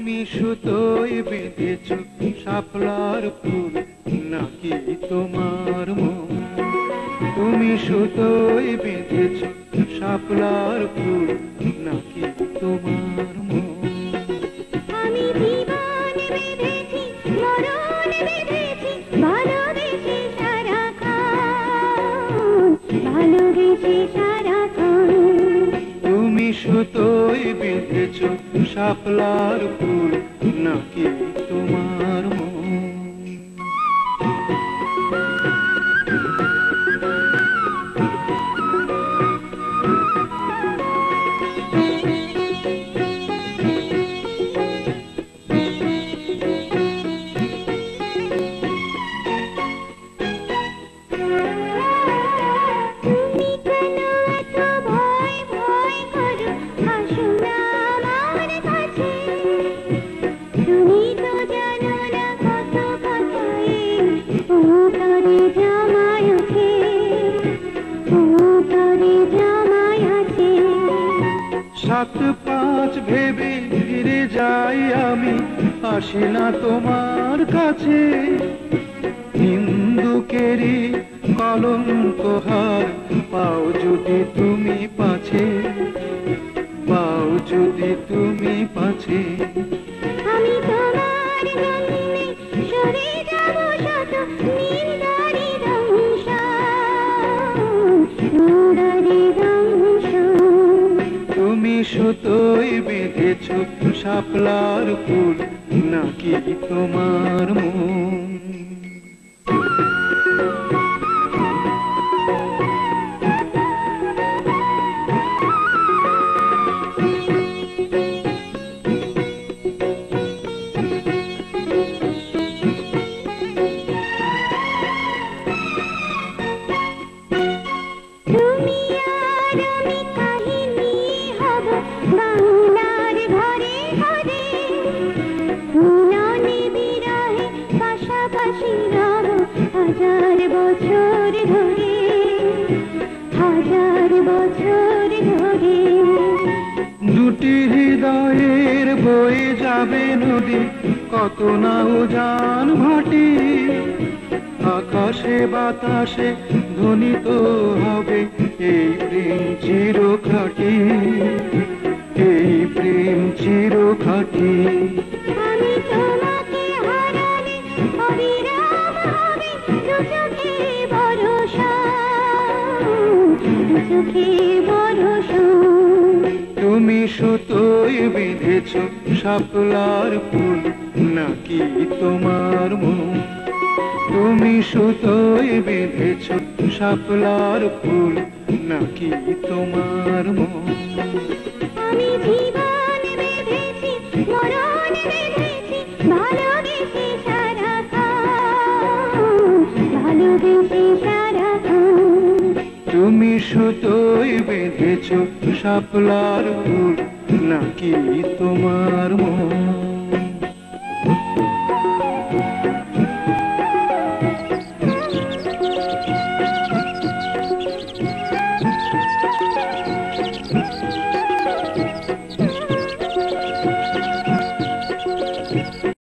তুমি সুতোয় বেঁধেছ শাপলার ফুল নাকি তোমার মন? তুমি সুতোয় বেঁধেছ শাপলার ফুল নাকি তোমার মন? আমি জীবন বেঁধেছি, মরণ বেঁধেছি, ভালোবেসে সারাক্ষণ, ভালোবেসে সারাক্ষণ। তুমি সুতোয় বেঁধেছ শাপলার ফুল নাকি তোমার মন? সাত পাঁচ ভেবে ফিরে যাই আমি, আসি না তোমার কাছে। হিন্দুকেরই কলঙ্কহার পাও যদি তুমি পাছে, পাও যদি তুমি পাছে। আমি তোমার জন্যে সরে যাব শত নিন্দারি দংশন, নিন্দারি দংশন। তুমি সুতোয় বেঁধেছ শাপলার ফুল নাকি তোমার মন? তুমি আর আমি কাহিনী হব বাংলার ঘরে ঘরে, মিলনে বিরহে পাশাপাশি রব হাজার বছর ধরে, হাজার বছর ধরে। দুটি হৃদয়ের বয়ে যাবে নদী, কত না উজান ভাটি। আকাশে বাতাসে ধ্বনিত হবে এই প্রেম চিরখাটি, এই প্রেম চিরখাটি। আমি তোমাকে হারালে অবিরাম হবে দু চোখে বর্ষণ, দু চোখে বর্ষণ। তুমি সুতোয় বেঁধেছ শাপলার ফুল নাকি তোমার মন? তুমি সুতোয় বেঁধেছ শাপলার ফুল নাকি তোমার মন? আমি জীবন বেঁধেছি, মরণ বেঁধেছি, ভালোবেসে সারাক্ষণ, ভালোবেসে সারাক্ষণ। তুমি সুতোয় বেঁধেছ শাপলার ফুল নাকি তোমার মন?